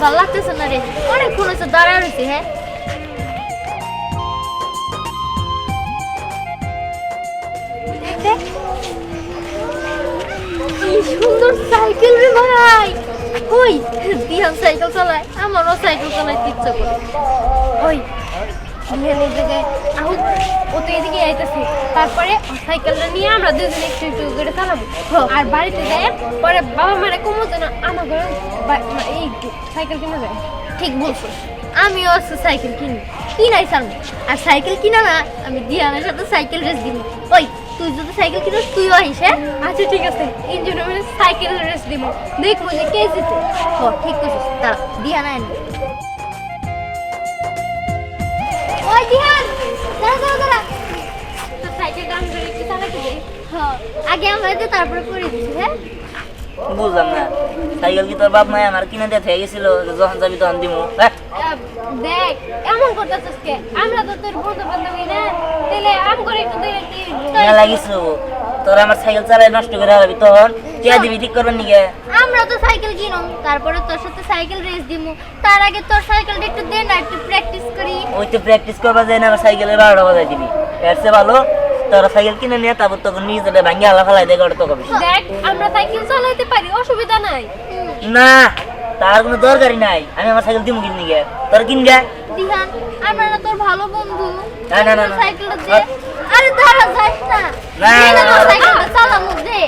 ভালো লাগতেছে না রে, অনেকক্ষণ হচ্ছে দাঁড়ায় রয়েছি। হ্যাঁ দেখ, কি সুন্দর সাইকেল রে ভাই। ওই দিহান সাইকেল চালায়, আমারও সাইকেল চালাইতে ইচ্ছা করে। ওই দিহান এই জায়গায় আহুত, ও তো এদিকে আইতেছে, তারপরে সাইকেলটা নিয়ে আমরা দুজনে একটু একটু করে চালাবো। আর বাড়িতে যাই পরে বাবা মারা কমো যেন আমার ঘরে এই সাইকেল কিনে যায়। ঠিক বলছো, আমিও আজকে সাইকেল কিনাই চালবো। আর সাইকেল কিনা না, আমি দিহানের সাথে সাইকেল রেস দিব। ওই তুই যদি সাইকেল কিনিস তুইও আইস। হ্যাঁ আচ্ছা ঠিক আছে, ইঞ্জিন সাইকেল রেস দিব, দেখবো যে কে জিতে। ঠিক করছিস, তারা দিহান আইন। ওই দিহান, দাঁড়া তোর সাইকেলটা আমি একটু চালাতে দিই। আগে আমরা তারপরে করে দিচ্ছি। হ্যাঁ বুঝলাম না, সাইকেল কি তোর বাপ মায় আমার কিনে দিয়ে থেকে গেছিল, যখন যাবি তখন দিমু? দেখ এমন করতেছিস কে, আমরা তো তোর বন্ধু বান্ধবী না, তাহলে আম করে একটু লাগিস তোর আমার সাইকেল চালাই নষ্ট করে হারাবি, তখন কে দিবি ঠিক করবেন নিকে? আমরা তো সাইকেল কিনুম, তারপরে তোর সাথে সাইকেল রেস দিমু। তার আগে তোর সাইকেলটা একটু দে না, একটু প্র্যাকটিস করি। ওই তো প্র্যাকটিস করবা যায় না, আমার সাইকেলের 12টা বাজাই দিবি। এর চেয়ে ভালো তোরা সাইকেল কিনে নিয়ে তারপর তখন নিজেটা ভাঙিয়ে আলা ফেলাই দেয়, ওটা তো কবি। দেখ আমরা সাইকেল চালাইতে পারি, অসুবিধা নাই। না তার কোনো দরকারই নাই, আমি আমার সাইকেল দিমু কিনে নিয়ে। তোর কিনবে দিহান, আমরা না তোর ভালো বন্ধু। না না না সাইকেলটা দে। আরে দাঁড়া যাস না, না সাইকেলটা চালামু দে।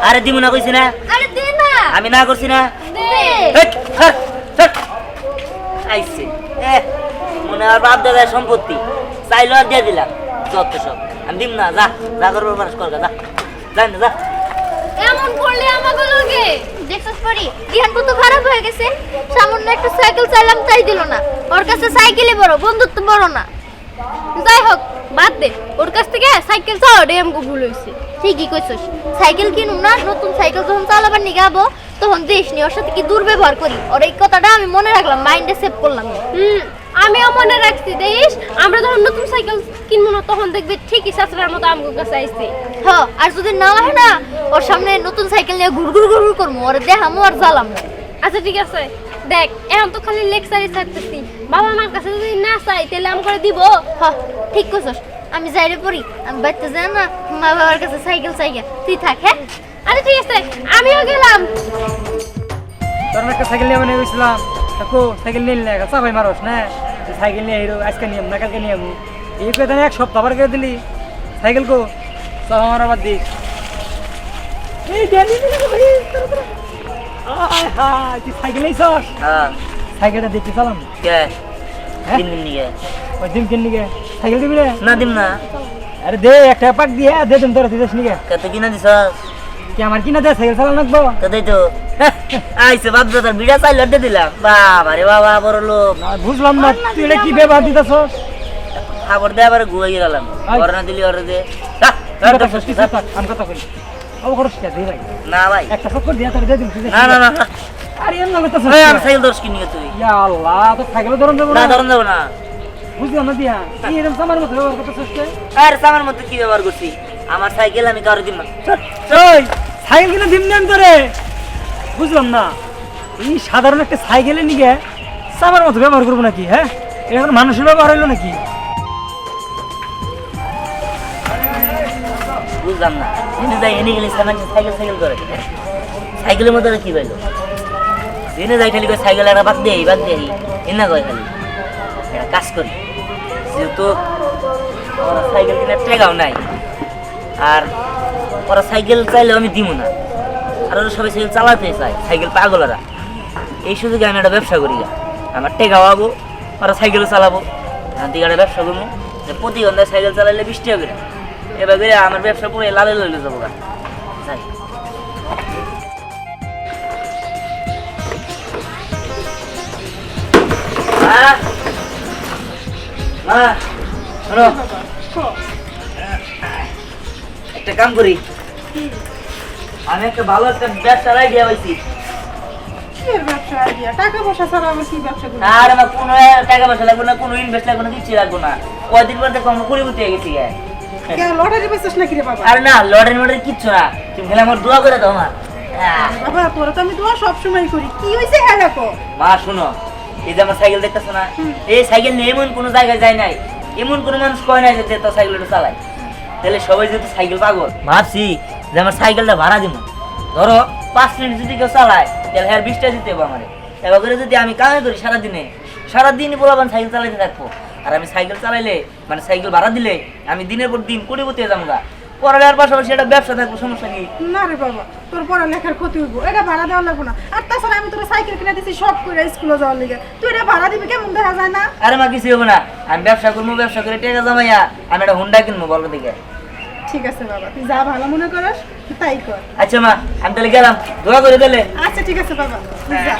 আরে দিমু না কইছি না, আরে দে না। আমি না করছি না, দে। আইছে মনে আর বাপ দাদার সম্পত্তি চাইলো আর দিয়ে দিলাম, যত সব আমি দিম না। যা যা করবো মানুষ কর, যা যাই না, যা। এমন করলে আমাকে লাগে দেখছস পরি, দিহান কত খারাপ হয়ে গেছে। সামান্য একটা সাইকেল চাইলাম তাই দিল না, ওর কাছে সাইকেলই বড়, বন্ধুত্ব বড় না। যাই হোক বাদ দে, ওর কাছ থেকে সাইকেল চাওয়াটাই আমাকে ভুল হয়েছে। ঠিকই কইছস, সাইকেল কিনুম না, নতুন সাইকেল যখন চালাবার নিয়ে যাবো তখন দেশ নি ওর সাথে কি দুর্ব্যবহার করি। ওর এই কথাটা আমি মনে রাখলাম, মাইন্ডে সেভ করলাম। আমিও মনে রাখছি, দেশ আমরা যখন নতুন সাইকেল কিনবো না তখন দেখবি ঠিকই শাশুড়ার মতো আমগো কাছে আইছে। হ্যাঁ আর যদি না হয় না, ওর সামনে নতুন সাইকেল নিয়ে ঘুর ঘুর ঘুর করবো, ওরে দেখামো আর জ্বালাম। আচ্ছা ঠিক আছে, দেখ এখন তো খালি লেকচারই ছাড়তেছি, বাবা মার কাছে যদি না চাই তাহলে আম করে দিব। হ্যাঁ ঠিক করছস, আমি যাইরে পড়ি, আমি বাড়িতে যাই না, মা বাবার কাছে সাইকেল চাইগা, তুই থাক। হ্যাঁ আরে ঠিক আছে, আমিও গেলাম। তোর একটা সাইকেল নিয়ে মানে গেছিলাম, কাকু সাইকেল নিয়ে নিলে চাপাই মারস না, সাইকেল নিয়ে হিরো আজকে নিয়ম না কালকে নিয়ম, এই করে এক সপ্তাহ আবার করে দিলি সাইকেল কো চাপা মারা বাদ দিস। এই তুই সাইকেল নিয়েছস? সাইকেলটা দেখতে চালাম ওই দিন কিন নিকে সাইকেল দিবি না দিম না। আরে দে একটা পাক দিয়ে দে, তুমি তোর দিস নিকে কত কিনা দিছ? কি আমার কিনা দে সাইকেল চালান লাগবো তো দেই তো আইছে বাপ দাদার বিড়া চাইলে দিয়ে দিলাম। বাবা রে বাবা, বড় লোক। বুঝলাম না তুই এটা কি ব্যবহার দিতেছস? খাবার দিয়ে আবার গুয়াই গেলাম, ওর না দিলি ওরে দে। আমি কথা কই ও খরচ কে দেই ভাই? না ভাই একটা সব করে দিয়া তোর দিয়ে দিন। না না না, আরে এর নামে তো এই আমি সাইকেল দর্শ কিনি তুই। ইয়া আল্লাহ, তো সাইকেল ধরন দেব না, না? ধরন দেব না। বুঝলাম না দিয়া কি এরকম সামার মতো ব্যবহার করতেছস কে? আরে সামার মতো কি ব্যবহার করছি? আমার সাইকেল আমি কারো দিম না। ওই সাইকেল কিনে দিম না আমি তোরে, বুঝলাম না। এই সাধারণ একটা সাইকেলে নিয়ে সামার মতো ব্যবহার করবো নাকি? হ্যাঁ এখন মানুষের ব্যবহার হইলো নাকি? বুঝলাম না, এনে যাই এনে গেলে সাইকেল সাইকেল করে সাইকেলের মধ্যে কি পাইলো? এনে যাই খালি সাইকেল একটা বাদ দিয়ে এনে যায় খালি একটা কাজ করি, যেহেতু ওরা সাইকেল কেনার টাকাও নাই, আর ওরা সাইকেল চাইলেও আমি দিব না, আর ওরা সবাই সাইকেল চালাতে চায়, সাইকেল পাগলরা। এই সুযোগে আমি একটা ব্যবসা করি, আমার টেকাও পাবো, ওরা সাইকেলও চালাবো, দিকে একটা ব্যবসা করবো। প্রতি ঘন্টায় সাইকেল চালাইলে 20 টাকা করে, এবার করে আমার ব্যবসা পুরো লালে লইলে যাবো গা। যাই একটা কাম করি, আমি একটা ভালো একটা ব্যবসার আইডিয়া পাইছি। টাকা পয়সা ছাড়া আমি কি ব্যবসা করব? আর আমার কোনো টাকা পয়সা লাগবে না, কোনো ইনভেস্ট লাগবে না, কিছু লাগবে না। কয়দিন পর দেখো আমি কুড়ি উঠে গেছি। কে লটারি বেচছস নাকি রে বাবা? আর না, লটারি মটারি কিচ্ছু না, তুমি খেলে আমার দোয়া করে দাও। আমার হ্যাঁ। বাবা তোরা তো আমি তোমার সবসময় করি কি হয়েছে হ্যাঁ দেখো মা শুনো, এই যে আমার সাইকেল দেখতেছো না, এই সাইকেল নিয়ে এমন কোনো জায়গায় যায় নাই, এমন কোনো মানুষ কয় নাই যে তো সাইকেলটা চালায়। তাহলে সবাই যেহেতু সাইকেল পাগল, ভাবছি যে আমার সাইকেলটা ভাড়া দিব। ধরো 5 মিনিট যদি কেউ চালায় তাহলে হ্যাঁ 20 টাকা দিতে হবে আমার। এবার করে যদি আমি কামাই করি সারাদিনই বলবেন সাইকেল চালাইতে থাকবো, আর আমি সাইকেল চালাইলে মানে সাইকেল ভাড়া দিলে আমি দিনের পর দিন কোটিপতি হয়ে যাবো গা। পড়ালেখার পাশাপাশি একটা ব্যবসা থাকবো, সমস্যা কি? না রে বাবা তোর পড়ালেখার ক্ষতি হইব এটা ভাড়া দেওয়া লাগবো না আর তাছাড়া আমি তোর সাইকেল কিনে দিছি সব করে স্কুলে যাওয়ার লিগে তুই এটা ভাড়া দিবি কেমন দেখা যায় না আরে মা কিছু হবে না, আমি ব্যবসা করবো, ব্যবসা করে টাকা জমাইয়া আমি একটা হুন্ডা কিনবো বলো দিকে। ঠিক আছে বাবা তুই যা ভালো মনে করিস তাই কর আচ্ছা মা আমি তাহলে গেলাম, দোয়া করে দিলে। আচ্ছা ঠিক আছে বাবা তুই যা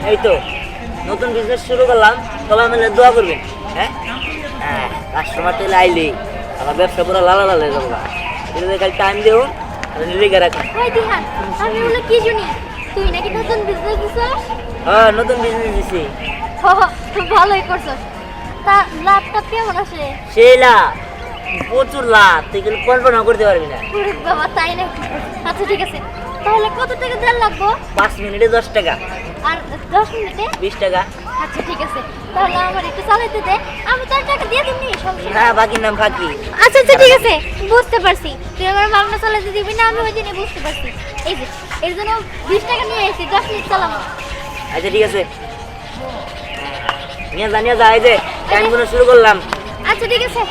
এই তো নতুন বিজনেস শুরু করলাম, সবাই মিলে দোয়া করবেন। হ্যাঁ হ্যাঁ, কাস্টমার তেলে আইলে আমার ব্যবসা পুরো লালা লাল হয়ে যাবো। এটাতে খালি টাইম দেও আর লেগে রাখুন। ওই দিহান আমি বলে কি শুনি তুই নাকি নতুন বিজনেস দিছস? হ্যাঁ নতুন বিজনেস দিছি। ভালোই করছস। তা লাভটা কেমন আসে? সেই লাভ, প্রচুর লাভ, তুই কিন্তু কল্পনা করতে পারবি না। পুরো বাবা তাই নাকি? আচ্ছা ঠিক আছে, তাহলে কত টাকা দেন লাগবো? 5 মিনিটে 10 টাকা, আর 10 মিনিটে 20 টাকা। আচ্ছা ঠিক আছে, তাহলে আমার একটু চালাইতে দে, আমি তোর টাকা দিয়ে দিবনি সমস্যা নেই। হ্যাঁ বাকির নাম ফাঁকি। আচ্ছা আচ্ছা ঠিক আছে, বুঝতে পারছি তুই আমার মামলা চালাতে দিবি না, আমি ওই দিনে বুঝতে পারছি। এই যে এর জন্য 20 টাকা নিয়ে এসেছি, 10 মিনিট চালাবো। আচ্ছা ঠিক আছে, নিয়ে যা এই যে টাইম গুলো শুরু করলাম। আচ্ছা ঠিক আছে।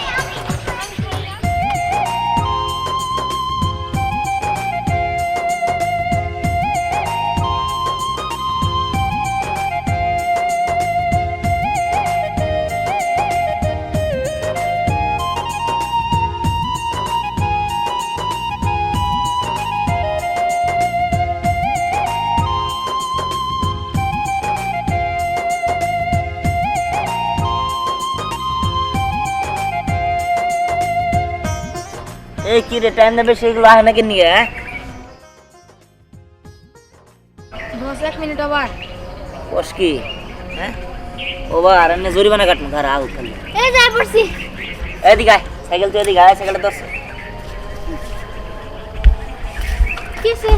এই কি রে, টাইম নেবে সেগুলো আহে নাকি নিয়ে? হ্যাঁ বস 1 মিনিট আবার। বস কি? হ্যাঁ ও বা আর এমনি জরিমানা কাটনো ঘর আউ খালি। এই যাই পড়ছি। এদিকে আয়, সাইকেল তো এদিকে আয়, সাইকেলটা ধরছে। কিসে?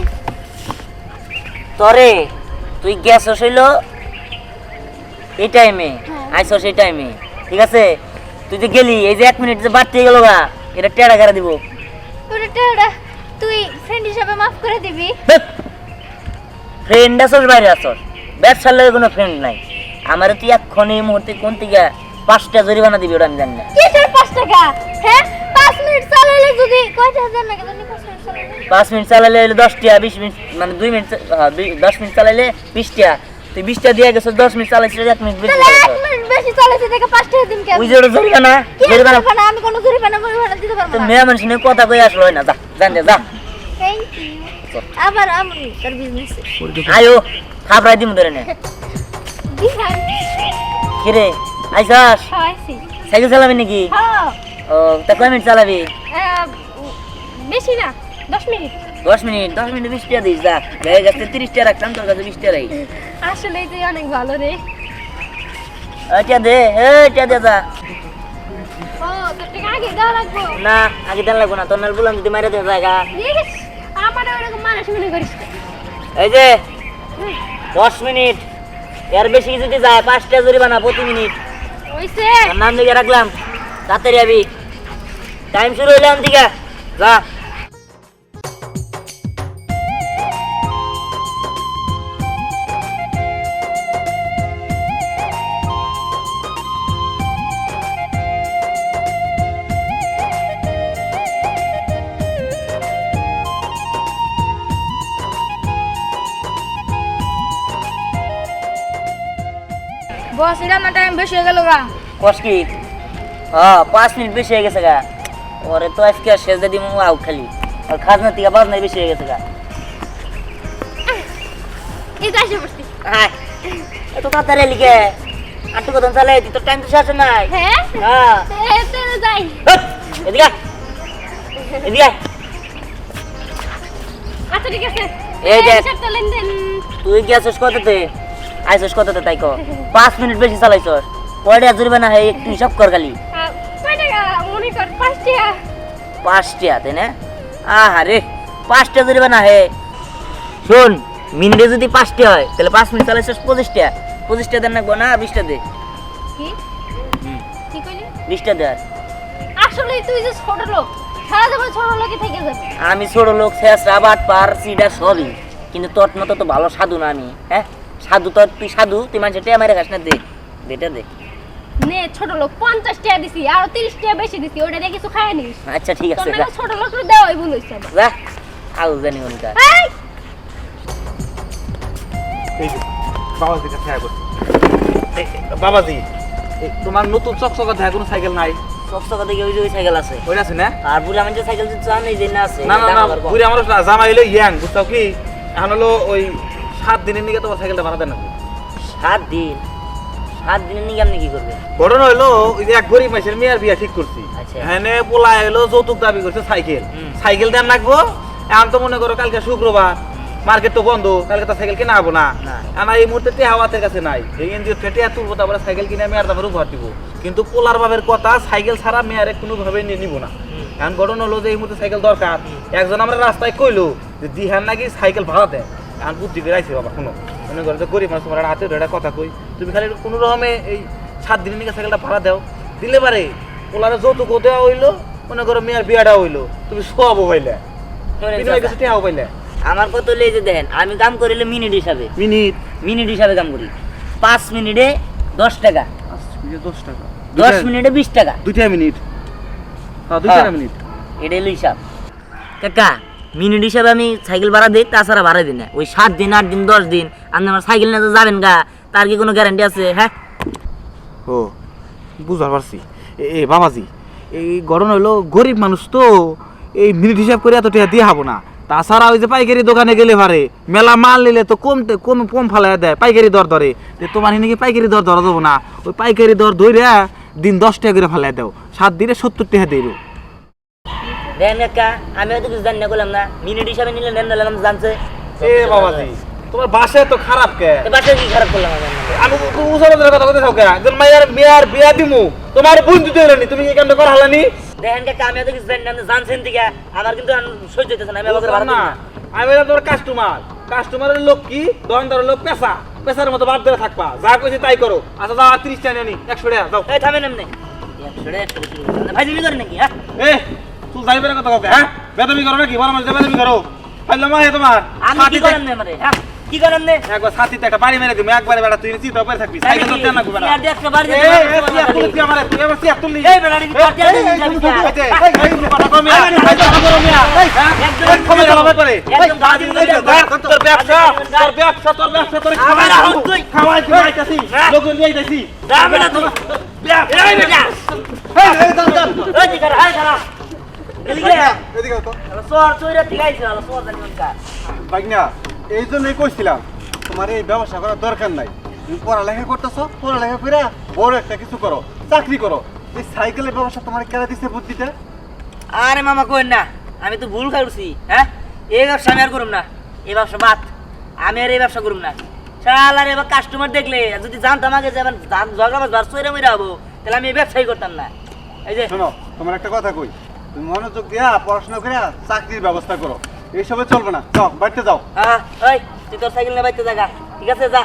তরে তুই গেছস হইলো এই টাইমে, হ্যাঁ। আইসস এই টাইমে, ঠিক আছে? তুই যে গেলি, এই যে 1 মিনিট যে বাড়তে গেল গা, এটা টেড়া করে দিব। তোর টাকা তুই ফ্রেন্ড হিসেবে মাফ করে দিবি? ফ্রেন্ড আসস বাইরে আসস, ব্যবসার লাগে কোনো ফ্রেন্ড নাই। আমারে তুই এখন এই মুহূর্তে কোন থেকে 5টা জরিমানা দিবি ওটা আমি জানি না। কিসের 5 টাকা? হ্যাঁ 5 মিনিট চালাইলে যদি কয়টা হাজার না জানি 5 মিনিট চালাইলে 5 মিনিট চালাইলে হইলো 10 টাকা, 20 মিনিট মানে 2 মিনিট, 10 মিনিট চালাইলে 20 টাকা। তুই 20 টাকা দিয়ে গেছস, 10 মিনিট চালাইছিস, 1 মিনিট বেশি তাহলে 1 চালাইছস। মিনিট বেশি চালাইছে দেখে 5 টাকা দিন কেন? ওই যে ওটা জরিমানা, কি জরিমানা জরিমানা? আমি কোনো জরিমানা দিতে পারবো তো না। মেয়ে মানুষ নিয়ে কথা কই আসলো না, যা জান যা। Thank you. আবার আমি তোর বিজনেস আয়ো খাবরাই দিমু ধরে নে। দিহান কিরে আইসাস, খাওয়াইছি। সাইকেল চালাবি নাকি? হ্যাঁ ও তা কয় মিনিট চালাবি? বেশি না 10 মিনিট। 10 মিনিট, 10 মিনিট 20 টাকা দিস। যা হয়ে গেছে 30 টাকা রাখতাম, তোর কাছে 20 টাকা রাখি। আসলে তুই অনেক ভালো রে। এটা দে, এটা দে যা। ও তোর টাকা আগে দেওয়া লাগবো না আগে দেন লাগবো না, তোর নাল বললাম যদি মাইরা দে জায়গা। দেখিস আমার ওরকম মানুষ মনে করিস না। এই যে 10 মিনিট, এর বেশি যদি যায় 5 টাকা জরিমানা প্রতি মিনিট। ওইছে তোর নাম লিখে রাখলাম, তাড়াতাড়ি আবি, টাইম শুরু হইলে দিকে যা। বস এটা না টাইম বেশি হয়ে গেল গা। কস কি? হ্যাঁ 5 মিনিট বেশি হয়ে গেছে গা। ওরে তো আজকে আর শেষ দিমু আউ খালি, আর খাজনা থেকে বাজনা বেশি হয়ে গেছে গা। এই তো আসে পড়ছি। হ্যাঁ এত তাড়াতাড়ি লিখে আটটু কথা চালাই তুই, তোর টাইম তো শেষ নাই। হ্যাঁ হ্যাঁ তাহলে যাই। এদিকে আয়, এদিকে আয়। আচ্ছা ঠিক আছে। এই দেখ। হিসাবটা লেনদেন। তুই গেছিস কততে, আইসস কততে তাই কর। 5 মিনিট বেশি চালাইছস, কয়টা জরিমানা হয় একটু হিসাব কর খালি। কয় টাকা মনে কর 5 টাকা। 5 টাকা তাই না? আরে 5টা জরিমানা হে শোন মিনিটে যদি 5টা হয় তাহলে 5 মিনিট চালাইছিস 25টা 25টা দেন না না 20টা দে কি কি কইলি 20টা দে আর। আসলে তুই যে ছোট লোক সারা জীবন ছোট লোকই থেকে যাবি আমি ছোট লোক শেষরা বাট পার সিডা সবই কিন্তু তোর মতো তো ভালো সাধু না আমি হ্যাঁ সাধু তো তুই সাধু তুই মানুষের টেয়া মেরে খাস না দে দেটা দে নে ছোট লোক 50 টাকা দিছি আর 30 টাকা বেশি দিছি ওটা দিয়ে কিছু খায় নিস আচ্ছা ঠিক তোর আছে নাকি ছোট লোক দেওয়াই ভুল হইছে আমার যা আউ জানি ওনকা এই এই যে, বাবাজির কাছে দেখা করছি। বাবাজি তোমার নতুন চকচকা দেখা কোনো সাইকেল নাই? সবসময় দেখে ওই যে ওই সাইকেল আছে ওই আছে না? আর বুড়ি আমার যে সাইকেল চান এই যে না আছে না না না বুড়ি আমার না জামা হইলো ইয়াং বুঝছো কি এখন হলো ওই 7 দিনের নিকে তোমার সাইকেলটা ভাড়া দেন না 7 দিনের নিয়ে আপনি কি করবেন ঘটনা হইলো ওই যে এক গরিব মাসের মেয়ের বিয়া ঠিক করছি আচ্ছা। এখানে পোলা হইলো যৌতুক দাবি করছে সাইকেল সাইকেল দাম লাগবো এখন তো মনে করো কালকে শুক্রবার মার্কেট তো বন্ধ কালকে তো সাইকেল কিনা হবো না না। আমার এই মুহূর্তে টেহা হাতের কাছে নাই এই এনজিও টেহা তুলবো তারপরে সাইকেল কিনে আমি আর তারপরে উপহার দিব কিন্তু পোলার বাবের কথা সাইকেল ছাড়া মেয়ারে কোনোভাবে নিয়ে নিব না এখন ঘটনা হলো যে এই মুহূর্তে সাইকেল দরকার একজন আমরা রাস্তায় কইলো যে দিহান নাকি সাইকেল ভাড়া দেয় এখন বুদ্ধি করে আইসি বাবা শুনো মনে করো যে গরিব মানুষ তোমার হাতে ধরে একটা কথা কই তুমি খালি কোনো রকমে এই 7 দিনের নিকে সাইকেলটা ভাড়া দাও দিলে পারে পোলারে যৌতুকও দেওয়া হইলো মনে করো মেয়ের বিয়াটা হইলো তুমি সবও পাইলে বিনিময় কিছু টেহাও পাইলে আমার কত লেজে দেখেন আমি কাম করিলে মিনিট হিসাবে মিনিট হিসাবে কাম করি 5 মিনিটে 10 টাকা 10 টাকা 10 মিনিটে 20 টাকা 2 মিনিট হ্যাঁ 2 হ্যাঁ। মিনিট এটা হলো হিসাব কাকা মিনিট হিসাবে আমি সাইকেল ভাড়া দিই তাছাড়া ভাড়া দিই না ওই 7 দিন 8 দিন 10 দিন আপনি আমার সাইকেল নিয়ে যাবেন গা তার কি কোনো গ্যারান্টি আছে হ্যাঁ ও বুঝতে পারছি এ বাবাজি এই গরম হলো গরিব মানুষ তো এই মিনিট হিসাব করে এত টাকা দিয়ে হবো না তাছাড়া ওই যে পাইকারি দোকানে গেলে পারে মেলা মাল নিলে তো কম ফালাই দেয় পাইকারি দর ধরে যে তোমার নাকি পাইকারি দর ধরা দেবো না ওই পাইকারি দর ধরে দিন 10 টাকা করে ফালাই দাও 7 দিনে 70 টাকা দেব দেখেন কাকা আমি হয়তো কিছু জানি না করলাম না মিনিট হিসাবে নিলে নেন নিলাম জানছে এ বাবাজি তোমার বাসায় তো খারাপ কে বাসায় কি খারাপ করলাম আমি আমি উসারদের কথা কইতে থাকো একজন মাইয়ার মেয়ার বিয়া দিমু তোমার বন্ধু দেরনি তুমি কি কামটা করা হলানি দেখেন কাকা আমি হয়তো কিছু জানি না আপনি জানছেন দিকে আমার কিন্তু সহ্য হইতেছে না আমি আবার ভাড়া দিই না আমি বললাম তোমার কাস্টমারের লোক কি দোকানদারের লোক পেশার মতো বাদ ধরে থাকবা যা কইছি তাই করো আচ্ছা যাও 30 টাকা নিয়ে 100 টাকা যাও এই থামেন এমনি 100 টাকা ভাই তুমি করেন নাকি হ্যাঁ এ তুই যাইবের কথা কবে হ্যাঁ বেদবি করো নাকি বড় মানুষ বেদবি করো পাইলাম মা হে তোমার আমি কি করেন না মানে হ্যাঁ কি করেন না একবার সাথিতে একটা বাড়ি মেরে দিমু একবারে বেটা তুই চিন্তা করে থাকবি সাইকেল তো দেন না গুবা আর একটা বাড়ি এ তুই আমারে তুই আমার সিয়া তুললি এই বেড়াড়ি কাটতে এই কথা কমি একদম কমে গেল ব্যাপারে একদম গাড়ি তোর ব্যবসা তোর খাওয়াই খাইতাছি লোক নিয়ে আইতাছি যাবে না তুই এই বেটা ওই দিকে হাই খারাপ এদিকে এদিকে তো সোর চইরা ঠিকাইছে না সোর জানি কোনটা ভাগনা এই জন্যই কইছিলাম তোমার এই ব্যবসা করার দরকার নাই তুমি পড়ালেখা করতেছো পড়ালেখা করে বড় একটা কিছু করো চাকরি করো এই সাইকেলের ব্যবসা তোমার কেন দিছে বুদ্ধিটা আরে মামা কইন না আমি তো ভুল খাইছি হ্যাঁ এই ব্যবসা আমি আর করুম না এই ব্যবসা বাদ আমি আর এই ব্যবসা করুম না শালার এবার কাস্টমার দেখলে যদি জানতাম আগে যে এবার ঝগড়া বাজ চইরা মইরা হবো তাহলে আমি এই ব্যবসাই করতাম না এই যে শোনো তোমার একটা কথা কই তুমি মনোযোগ দিয়া পড়াশোনা করে চাকরির ব্যবস্থা করো এইসবে চলবে না যাও বাড়িতে যাও হ্যাঁ ওই তুই তোর সাইকেল নিয়ে বাইতে জায়গা ঠিক আছে যা